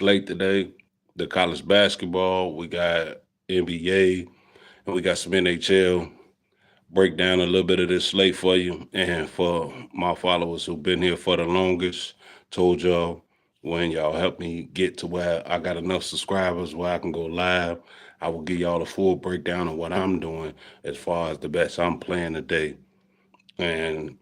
slate today. The college basketball, we got NBA, and we got some NHL. Break down a little bit of this slate for you. And for my followers who've been here for the longest, told y'all when y'all help me get to where I got enough subscribers where I can go live, I will give y'all a full breakdown of what I'm doing as far as the bets I'm playing today. And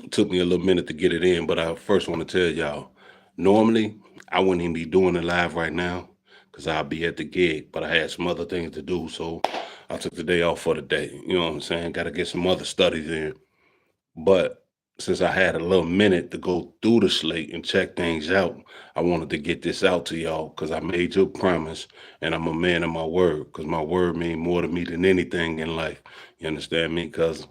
it took me a little minute to get it in, but I first want to tell y'all, normally I wouldn't even be doing it live right now because I'll be at the gig, but I had some other things to do, so I took the day off for the day. You know what I'm saying? Got to get some other studies in. But since I had a little minute to go through the slate and check things out, I wanted to get this out to y'all because I made you a promise and I'm a man of my word because my word means more to me than anything in life. You understand me? Because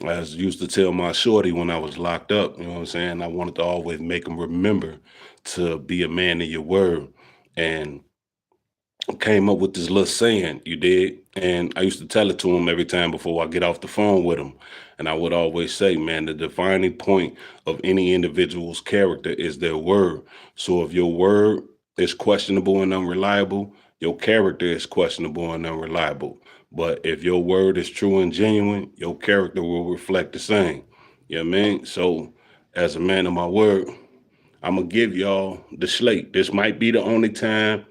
I used to tell my shorty when I was locked up, you know what I'm saying? I wanted to always make him remember to be a man of your word. And came up with this little saying, you did. And I used to tell it to him every time before I get off the phone with him. And I would always say, man, the defining point of any individual's character is their word. So if your word is questionable and unreliable, your character is questionable and unreliable. But if your word is true and genuine, your character will reflect the same. You know what I mean? So as a man of my word, I'm going to give y'all the slate. This might be the only time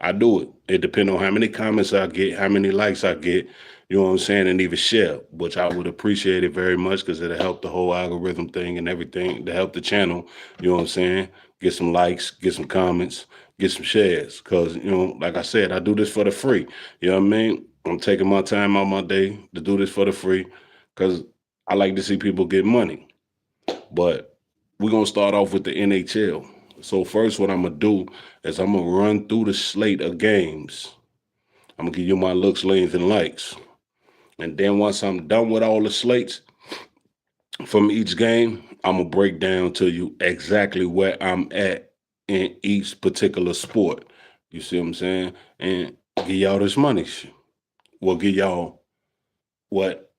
I do it. It depends on how many comments I get, how many likes I get, you know what I'm saying, and even share, which I would appreciate it very much because it'll help the whole algorithm thing and everything to help the channel, you know what I'm saying, get some likes, get some comments, get some shares because, like I said, I do this for the free, you know what I mean? I'm taking my time out my day to do this for the free because I like to see people get money. But we're gonna start off with the NHL. So first, what I'm gonna do is I'm gonna run through the slate of games. I'm gonna give you my looks, lanes, and likes. And then once I'm done with all the slates from each game, I'm gonna break down to you exactly where I'm at in each particular sport. You see what I'm saying? And give y'all this money. We'll give y'all what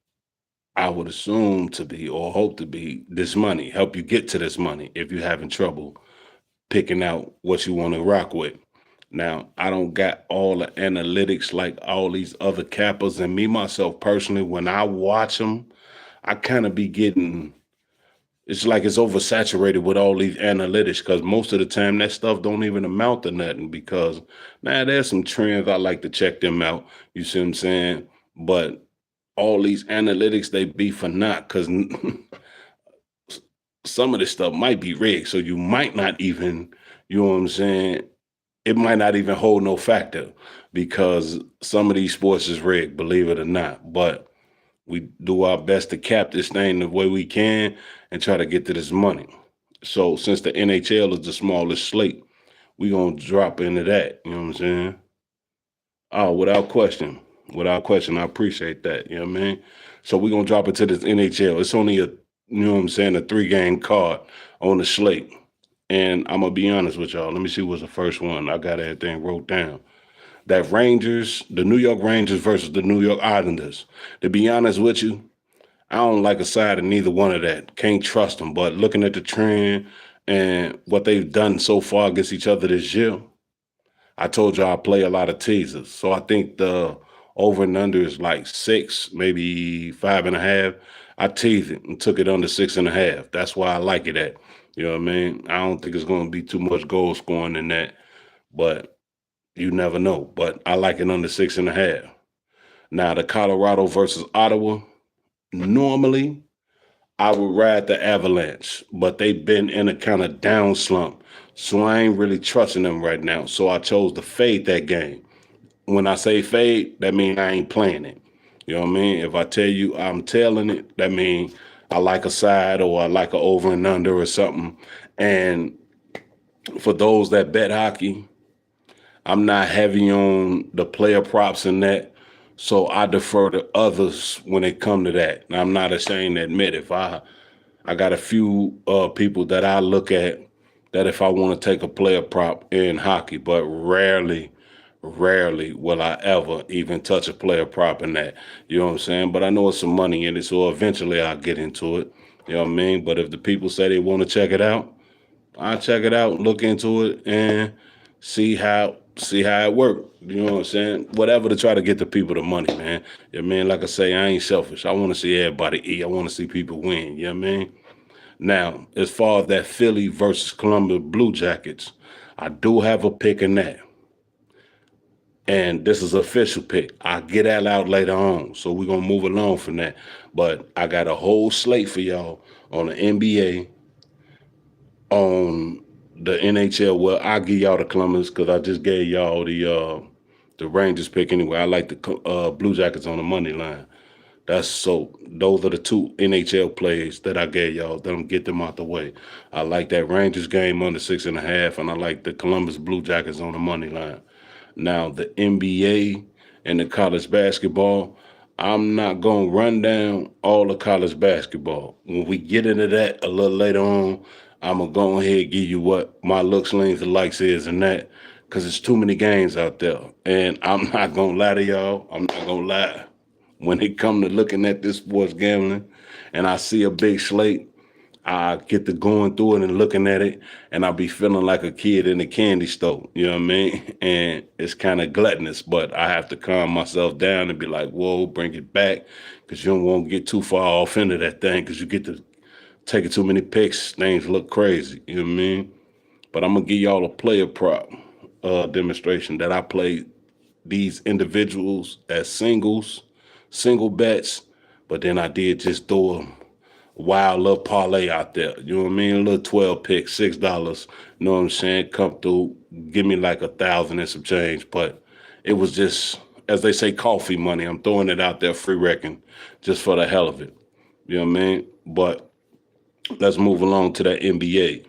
I would assume to be or hope to be this money. Help you get to this money if you're having trouble picking out what you want to rock with. Now, I don't got all the analytics like all these other cappers, and me myself personally, when I watch them, I kind of be getting it's like it's oversaturated with all these analytics because most of the time that stuff don't even amount to nothing because now there's some trends I like to check them out. You see what I'm saying? But all these analytics they be for not because some of this stuff might be rigged, so you might not even, you know what I'm saying, it might not even hold no factor because some of these sports is rigged, believe it or not. But we do our best to cap this thing the way we can and try to get to this money. So since the NHL is the smallest slate, we gonna drop into that. You know what I'm saying? Oh, without question. Without question. I appreciate that. You know what I mean? So we're gonna drop into this NHL. It's only a you know what I'm saying, a 3 game card on the slate. And I'm gonna be honest with y'all. Let me see what's the first one. I got everything wrote down. That Rangers, the New York Rangers versus the New York Islanders. To be honest with you, I don't like a side of neither one of that. Can't trust them. But looking at the trend and what they've done so far against each other this year, I told you I play a lot of teasers. So I think the over and under is like 6, maybe 5.5. I teased it and took it under 6.5. That's why I like it at. You know what I mean? I don't think it's going to be too much goal scoring in that, but you never know. But I like it under 6.5. Now the Colorado versus Ottawa. Normally, I would ride the Avalanche, but they've been in a kind of down slump. So I ain't really trusting them right now. So I chose to fade that game. When I say fade, that means I ain't playing it. You know what I mean? If I tell you I'm tailing it, that means I like a side or I like a over and under or something. And for those that bet hockey, I'm not heavy on the player props and that. So I defer to others when it come to that. And I'm not ashamed to admit if I got a few people that I look at that if I want to take a player prop in hockey, but rarely will I ever even touch a player prop in that. You know what I'm saying? But I know it's some money in it, so eventually I'll get into it. You know what I mean? But if the people say they want to check it out, I check it out, look into it, and see how it work. You know what I'm saying? Whatever to try to get the people the money, man. Yeah, man. Like I say, I ain't selfish. I want to see everybody eat. I want to see people win. You know what I mean? Now, as far as that Philly versus Columbus Blue Jackets, I do have a pick in that. And this is an official pick. I'll get that out later on. So we're gonna move along from that. But I got a whole slate for y'all on the NBA, on the NHL. Well, I'll give y'all the Columbus because I just gave y'all the Rangers pick anyway. I like the Blue Jackets on the money line. That's so. Those are the two NHL plays that I gave y'all. Let them get them out the way. I like that Rangers game under 6.5, and I like the Columbus Blue Jackets on the money line. Now the NBA and the college basketball, I'm not gonna run down all the college basketball. When we get into that a little later on, I'm gonna go ahead and give you what my looks, leans, and likes is in that, because it's too many games out there. And I'm not gonna lie to y'all. I'm not gonna lie. When it come to looking at this sports gambling, and I see a big slate, I get to going through it and looking at it, and I'll be feeling like a kid in a candy store. You know what I mean? And it's kind of gluttonous, but I have to calm myself down and be like, whoa, bring it back, because you don't want to get too far off into that thing, because you get to taking too many picks, things look crazy. You know what I mean? But I'm gonna give y'all a player prop demonstration that I played these individuals as single bets, but then I did just throw a wild little parlay out there. You know what I mean? A little 12 pick, $6. You know what I'm saying? Come through, give me like 1,000 and some change. But it was just, as they say, coffee money. I'm throwing it out there free wrecking just for the hell of it. You know what I mean? But let's move along to that NBA.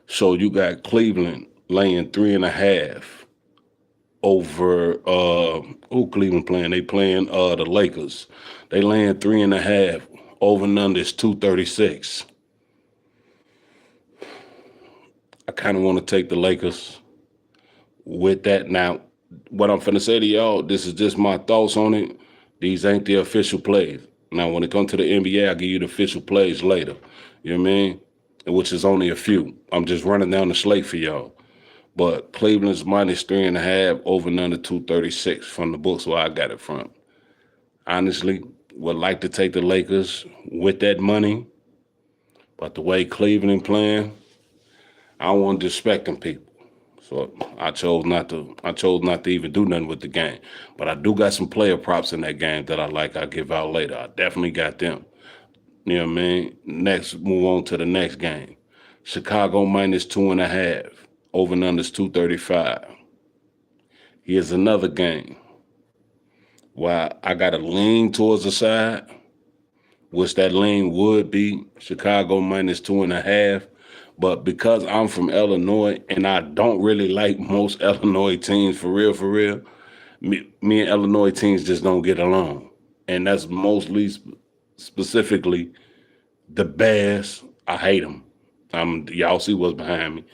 So you got Cleveland laying 3.5 over who Cleveland playing? They playing the Lakers. They laying 3.5. Over and under is 236. I kind of want to take the Lakers with that. Now, what I'm finna say to y'all, this is just my thoughts on it. These ain't the official plays. Now, when it comes to the NBA, I'll give you the official plays later. You know what I mean? Which is only a few. I'm just running down the slate for y'all. But Cleveland's minus 3.5, over and under 236 from the books where I got it from. Honestly, would like to take the Lakers with that money, but the way Cleveland playing, I don't want to disrespect them people. So I chose not to. I chose not to even do nothing with the game. But I do got some player props in that game that I like. I'll give out later. I definitely got them. You know what I mean? Next, move on to the next game. Chicago minus 2.5. Over and under is 235. Here's another game where I got to lean towards the side, which that lean would be Chicago minus 2.5. But because I'm from Illinois and I don't really like most Illinois teams for real, me and Illinois teams just don't get along. And that's mostly specifically the Bears. I hate them. Y'all see what's behind me.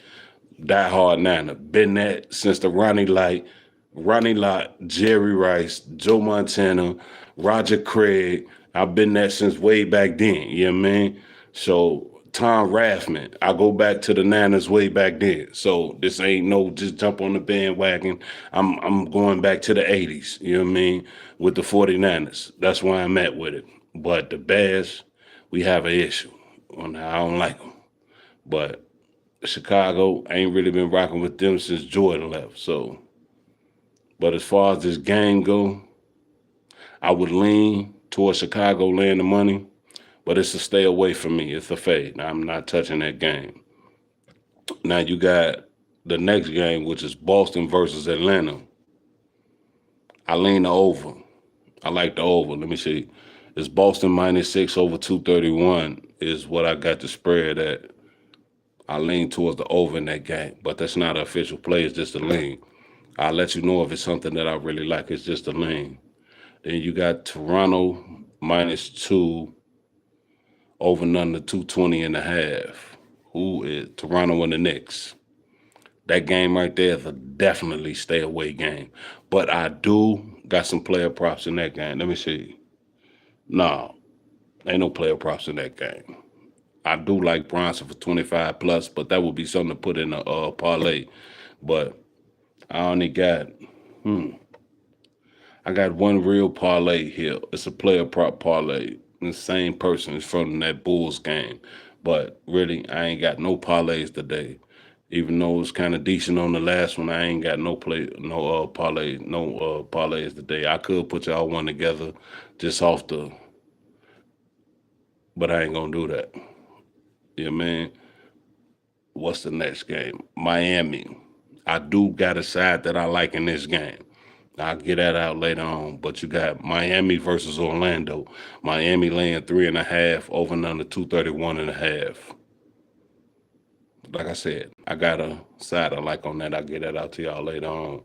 Die Hard Niner. Been that since the Ronnie Lott, Jerry Rice, Joe Montana, Roger Craig. I've been that since way back then. You know what I mean? So Tom Rathman, I go back to the Niners way back then. So this ain't no just jump on the bandwagon. I'm going back to the 80s. You know what I mean? With the 49ers. That's why I'm at with it. But the Bears, we have an issue. I don't like them. But Chicago ain't really been rocking with them since Jordan left. So, but as far as this game go, I would lean towards Chicago laying the money, but it's a stay away from me. It's a fade. I'm not touching that game. Now you got the next game, which is Boston versus Atlanta. I lean the over. I like the over. Let me see. It's Boston minus 6 over 231 is what I got the spread at. I lean towards the over in that game, but that's not an official play. It's just a lean. I'll let you know if it's something that I really like. It's just a lean. Then you got Toronto minus 2 over and under 220.5. Who is Toronto and the Knicks? That game right there is a definitely stay away game. But I do got some player props in that game. Let me see. No, ain't no player props in that game. I do like Bronson for 25 plus, but that would be something to put in a parlay. But I only got I got one real parlay here. It's a player prop parlay. The same person is from that Bulls game. But really, I ain't got no parlays today. Even though it's kind of decent on the last one, I ain't got no parlays today. I could put y'all one together just off the, but I ain't gonna do that. You know what I mean? What's the next game? Miami. I do got a side that I like in this game. I'll get that out later on. But you got Miami versus Orlando. Miami laying 3.5, over and under 231.5. Like I said, I got a side I like on that. I'll get that out to y'all later on.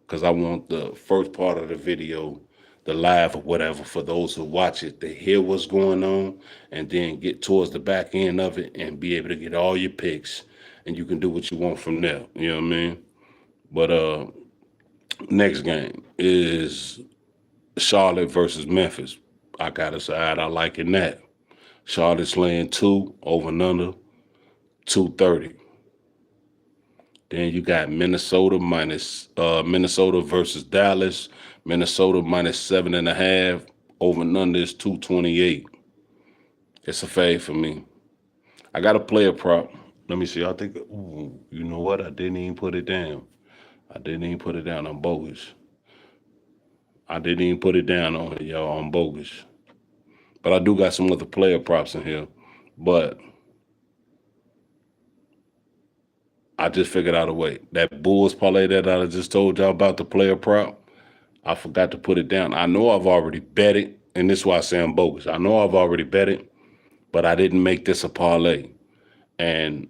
Because I want the first part of the video, the live or whatever, for those who watch it to hear what's going on and then get towards the back end of it and be able to get all your picks and you can do what you want from there. You know what I mean? But next game is Charlotte versus Memphis. I got a side I like in that. Charlotte's laying 2, over and under 230. Then you got Minnesota versus Dallas. Minnesota minus 7.5. Over and under is 228. It's a fade for me. I got a player prop. Let me see. I think, ooh, you know what? I didn't even put it down. I didn't even put it down. I'm bogus. I didn't even put it down on it, y'all. I'm bogus. But I do got some other player props in here. But I just figured out a way. That Bulls parlay that I just told y'all about, the player prop, I forgot to put it down. I know I've already bet it, and this is why I say I'm bogus. I know I've already bet it, but I didn't make this a parlay. And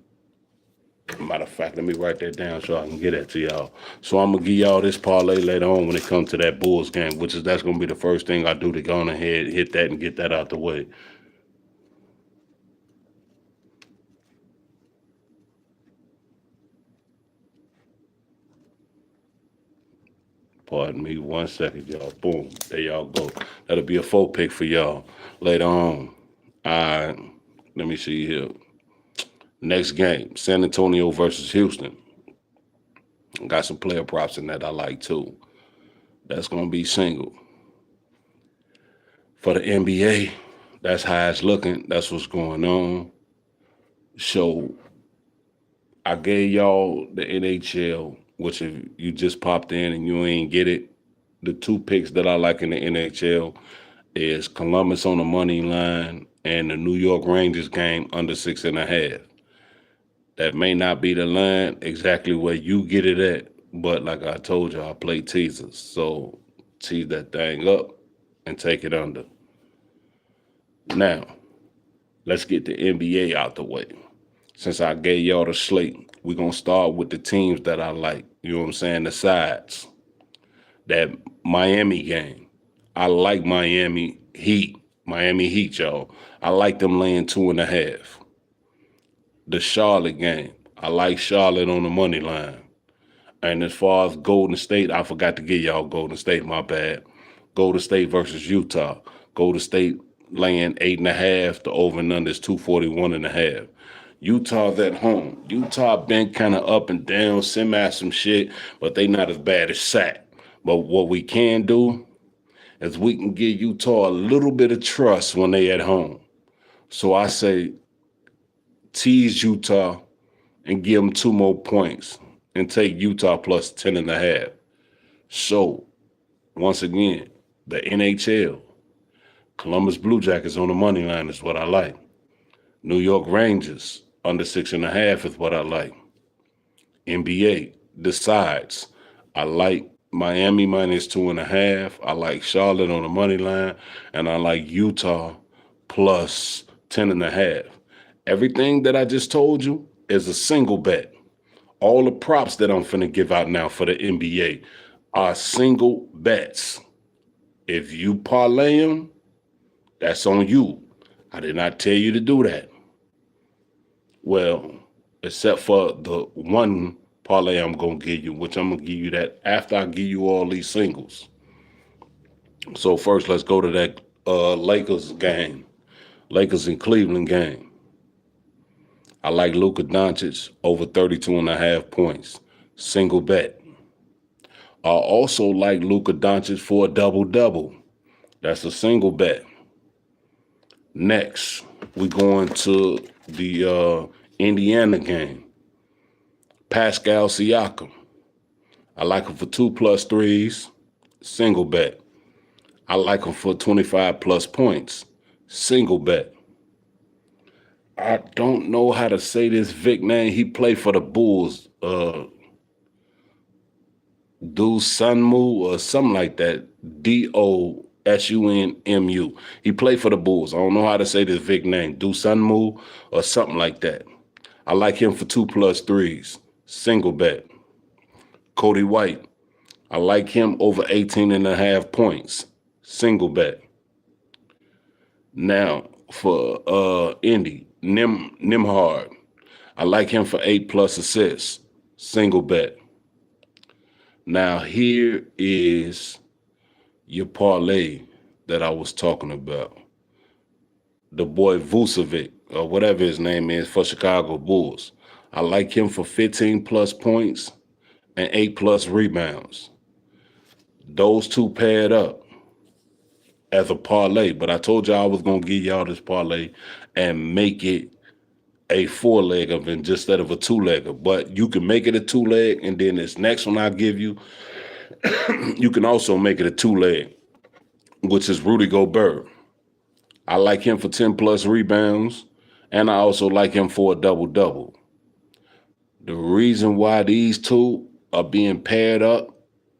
matter of fact, let me write that down so I can get that to y'all. So I'm gonna give y'all this parlay later on when it comes to that Bulls game, that's gonna be the first thing I do to go on ahead, hit that, and get that out the way. Pardon me 1 second, y'all. Boom. There y'all go. That'll be a 4 pick for y'all later on. All right. Let me see here. Next game, San Antonio versus Houston. Got some player props in that I like too. That's going to be single. For the NBA, that's how it's looking. That's what's going on. So I gave y'all the NHL, which if you just popped in and you ain't get it, the 2 picks that I like in the NHL is Columbus on the money line and the New York Rangers game under 6.5. That may not be the line exactly where you get it at, but like I told you, I play teasers. So tease that thing up and take it under. Now, let's get the NBA out the way. Since I gave y'all the slate, we're going to start with the teams that I like. You know what I'm saying? The sides. That Miami game. I like Miami Heat. Miami Heat, y'all. I like them laying 2.5. The Charlotte game. I like Charlotte on the money line. And as far as Golden State, I forgot to give y'all Golden State, my bad. Golden State versus Utah. Golden State laying 8.5. The over and under is 241.5. Utah's at home. Utah been kind of up and down, semi some shit, but they not as bad as Sac. But what we can do is we can give Utah a little bit of trust when they at home. So I say tease Utah and give them 2 more points and take Utah plus 10.5. So once again, the NHL, Columbus Blue Jackets on the money line is what I like. New York Rangers under 6.5 is what I like. NBA decides. I like Miami minus 2.5. I like Charlotte on the money line, and I like Utah plus 10.5. Everything that I just told you is a single bet. All the props that I'm finna give out now for the NBA are single bets. If you parlay them, that's on you. I did not tell you to do that. Well, except for the one parlay I'm going to give you, which I'm going to give you that after I give you all these singles. So first, let's go to that Lakers game. Lakers and Cleveland game. I like Luka Doncic over 32 and a half points. Single bet. I also like Luka Doncic for a double-double. That's a single bet. Next, we going to the Indiana game. Pascal Siakam. I like him for 2+3s. Single bet. I like him for 25 plus points. Single bet. I don't know how to say this Vic name. He played for the Bulls. Do Sunmu or something like that. Dosunmu. He played for the Bulls. I don't know how to say this Vic name. Do Sunmu or something like that. I like him for 2+3s. Single bet. Cody White. I like him over 18 and a half points. Single bet. Now for Indy, Nimhard. I like him for 8+ assists. Single bet. Now here is your parlay that I was talking about. The boy Vucevic, or whatever his name is, for Chicago Bulls. I like him for 15+ points and 8+ rebounds. Those two paired up as a parlay, but I told y'all I was going to give y'all this parlay and make it a 4-legger instead of a 2-legger. But you can make it a 2-leg, and then this next one I give you, you can also make it a 2-leg, which is Rudy Gobert. I like him for 10+ rebounds, and I also like him for a double-double. The reason why these two are being paired up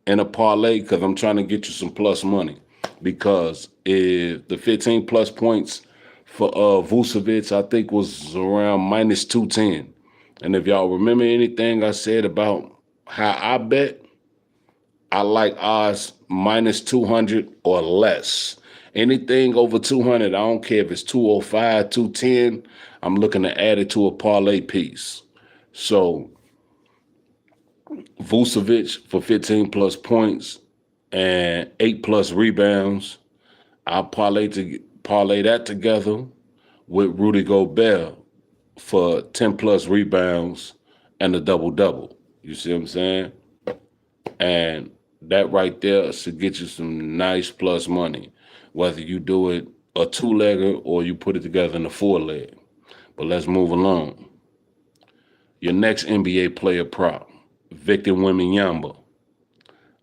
in a parlay, because I'm trying to get you some plus money. Because if the 15+ points for Vucevic, I think was around -210. And if y'all remember anything I said about how I bet, I like odds -200 or less. Anything over 200, I don't care if it's 205, 210, I'm looking to add it to a parlay piece. So Vucevic for 15+ points and 8+ rebounds. I'll parlay that together with Rudy Gobert for 10+ rebounds and a double-double. You see what I'm saying? And that right there should get you some nice plus money, whether you do it a 2-legger or you put it together in a 4-leg. But let's move along. Your next NBA player prop, Victor Wembanyama.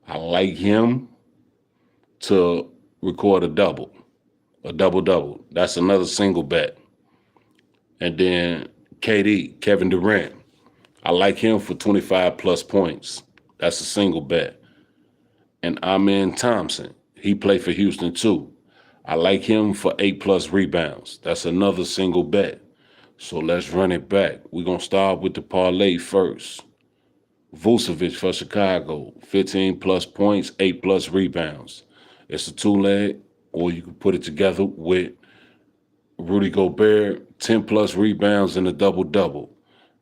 I like him to record a double-double. That's another single bet. And then KD, Kevin Durant. I like him for 25+ points. That's a single bet. And Amen Thompson. He played for Houston too. I like him for 8+ rebounds. That's another single bet. So let's run it back. We're going to start with the parlay first. Vucevic for Chicago, 15+ points, 8+ rebounds. It's a 2-leg, or you can put it together with Rudy Gobert, 10+ rebounds and a double-double.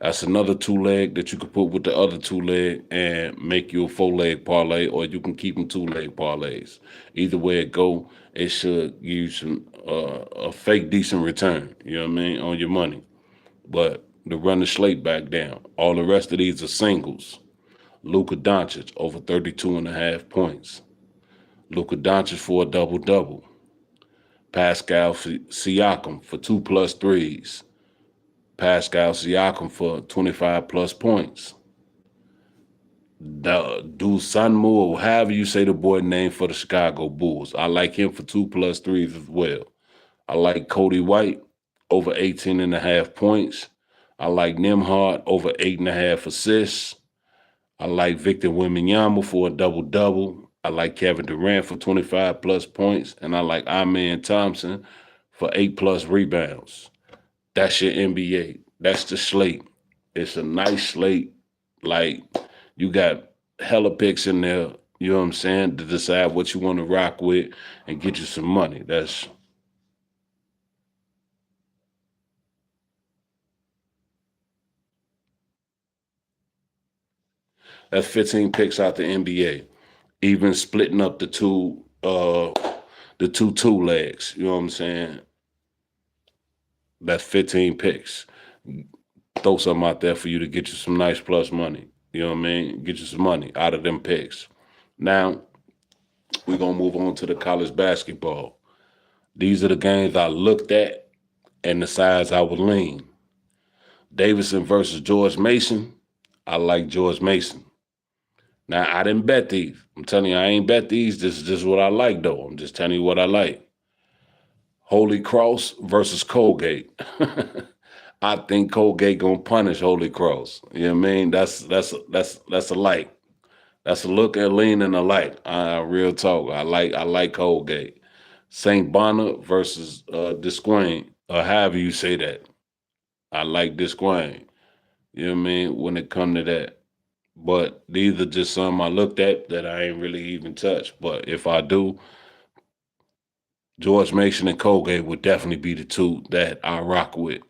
That's another 2-leg that you could put with the other 2-leg and make you a 4-leg parlay, or you can keep them 2-leg parlays. Either way it go, it should give you some a fake decent return, you know what I mean, on your money. But to run the slate back down, all the rest of these are singles. Luka Doncic over 32 and a half points. Luka Doncic for a double-double. Pascal Siakam for 2+3s. Pascal Siakam for 25+ points. Do Sunmu, or however you say the boy name for the Chicago Bulls. I like him for 2+3s as well. I like Cody White over 18 and a half points. I like Nimhard over 8.5 assists. I like Victor Wembanyama for a double-double. I like Kevin Durant for 25+ points. And I like Amen Thompson for 8+ rebounds. That's your NBA. That's the slate. It's a nice slate. Like, you got hella picks in there, you know what I'm saying, to decide what you want to rock with and get you some money. That's 15 picks out the NBA. Even splitting up the two legs. You know what I'm saying? That's 15 picks. throw something out there for you to get you some nice plus money. You know what I mean? Get you some money out of them picks. Now, we're going to move on to the college basketball. These are the games I looked at and the sides I would lean. Davidson versus George Mason. I like George Mason. Now, I didn't bet these. I'm telling you, I ain't bet these. This is just what I like, though. I'm just telling you what I like. Holy Cross versus Colgate. I think Colgate gonna punish Holy Cross. You know what I mean? That's a like. That's a look and lean and a like. Real talk. I like Colgate. St. Bonner versus Disquain, or however you say that. I like Disquain. You know what I mean? When it come to that. But these are just some I looked at that I ain't really even touched. But if I do, George Mason and Colgate would definitely be the two that I rock with.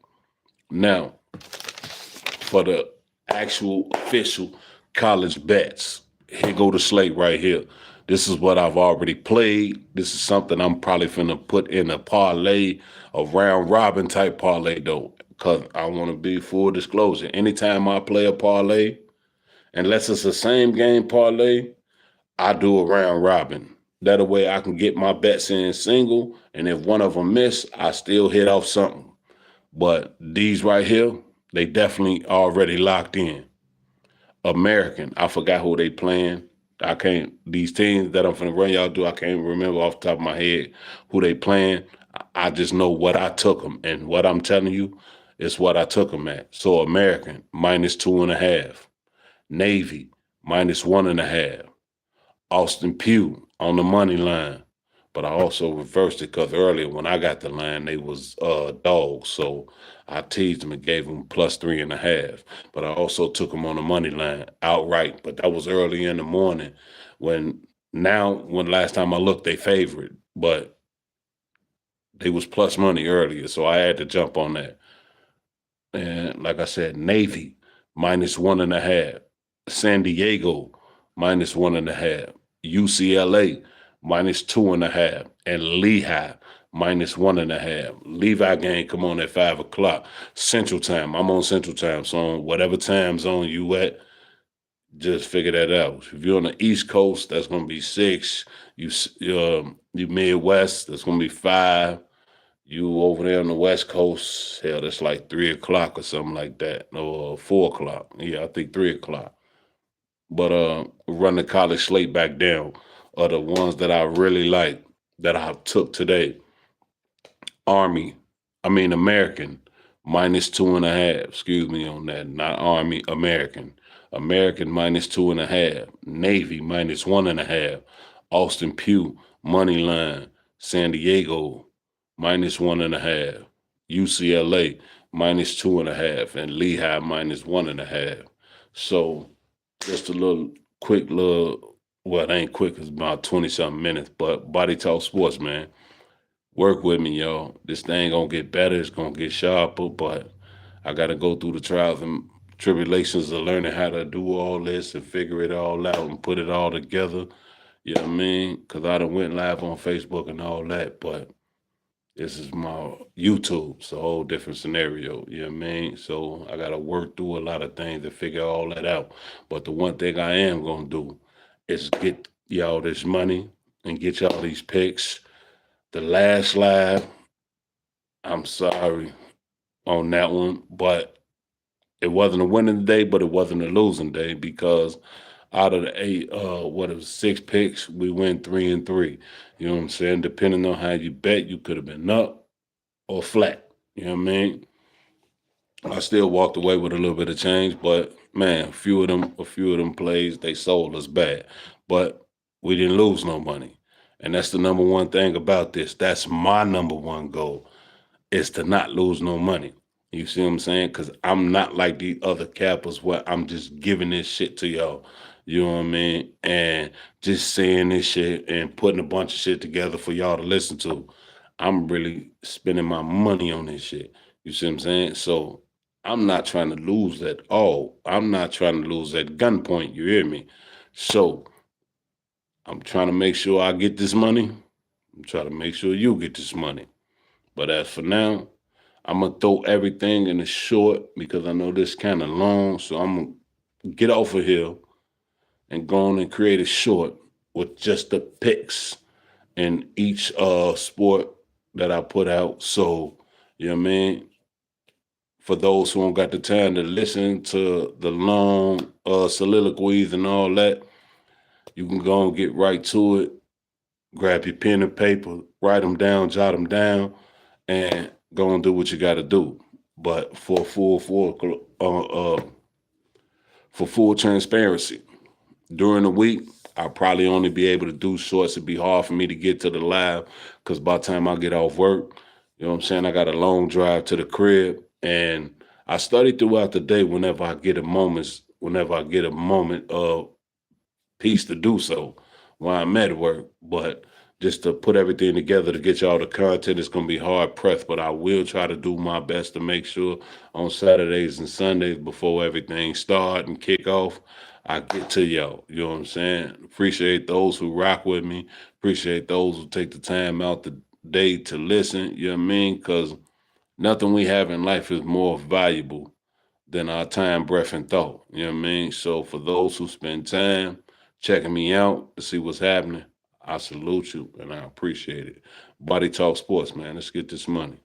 Now, for the actual official college bets, here go the slate right here. This is what I've already played. This is something I'm probably finna put in a parlay, a round robin type parlay though, because I want to be full disclosure. Anytime I play a parlay, unless it's the same game parlay, I do a round robin. That way I can get my bets in single, and if one of them miss, I still hit off something. But these right here, they definitely already locked in. American, I forgot who they playing. I can't, these teams that I'm finna run y'all do, I can't remember off the top of my head who they playing. I just know what I took them, and what I'm telling you is what I took them at. So American, -2.5. Navy, -1.5. Austin Pugh on the money line. But I also reversed it because earlier when I got the line, they was dogs. So I teased them and gave them +3.5. But I also took them on the money line outright. But that was early in the morning when last time I looked, they favored. But they was plus money earlier. So I had to jump on that. And like I said, Navy -1.5. San Diego -1.5. UCLA -2.5. And Lehigh -1.5. Levi game come on at 5 o'clock Central Time. I'm on Central Time, so whatever time zone you at, just figure that out. If you're on the East Coast, that's gonna be 6. You Midwest, that's gonna be 5. You over there on the West Coast, hell, that's like 3 o'clock or something like that, or 4 o'clock. Yeah, I think 3 o'clock. But run the college slate back down are the ones that I really like that I took today. Army, I mean American, -2.5. Excuse me on that, not Army, American. American -2.5. Navy -1.5. Austin Pugh, money line. San Diego, -1.5. UCLA, -2.5. And Lehigh, -1.5. So just a little quick little, well, it ain't quick, it's about 20 something minutes, but Body Talk Sports, man. Work with me, y'all. This thing gonna get better, it's gonna get sharper, but I gotta go through the trials and tribulations of learning how to do all this and figure it all out and put it all together. You know what I mean? Because I done went live on Facebook and all that, but this is my YouTube. It's a whole different scenario. You know what I mean? So I got to work through a lot of things to figure all that out. But the one thing I am going to do is get y'all this money and get y'all these picks. The last live, I'm sorry on that one, but it wasn't a winning day, but it wasn't a losing day because out of the 8, what it was 6 picks, we went 3-3. You know what I'm saying? Depending on how you bet, you could have been up or flat. You know what I mean? I still walked away with a little bit of change, but man, a few of them plays, they sold us bad. But we didn't lose no money. And that's the number one thing about this. That's my number one goal is to not lose no money. You see what I'm saying? Because I'm not like the other cappers where I'm just giving this shit to y'all. You know what I mean? And just saying this shit and putting a bunch of shit together for y'all to listen to. I'm really spending my money on this shit. You see what I'm saying? So I'm not trying to lose at all. I'm not trying to lose at gunpoint. You hear me? So I'm trying to make sure I get this money. I'm trying to make sure you get this money. But as for now, I'm gonna throw everything in the short because I know this kind of long. So I'm gonna get off of here and go on and create a short with just the picks in each sport that I put out. So, you know what I mean? For those who don't got the time to listen to the long soliloquies and all that, you can go and get right to it. Grab your pen and paper, write them down, jot them down, and go and do what you got to do. But for full transparency, during the week, I'll probably only be able to do shorts. It'd be hard for me to get to the live because by the time I get off work, you know what I'm saying, I got a long drive to the crib, and I study throughout the day whenever I get a moment of peace to do so while I'm at work. But just to put everything together to get y'all the content, it's gonna be hard pressed. But I will try to do my best to make sure on Saturdays and Sundays before everything start and kick off, I get to y'all. You know what I'm saying? Appreciate those who rock with me. Appreciate those who take the time out the day to listen. You know what I mean? Because nothing we have in life is more valuable than our time, breath, and thought. You know what I mean? So for those who spend time checking me out to see what's happening, I salute you and I appreciate it. Body Talk Sports, man. Let's get this money.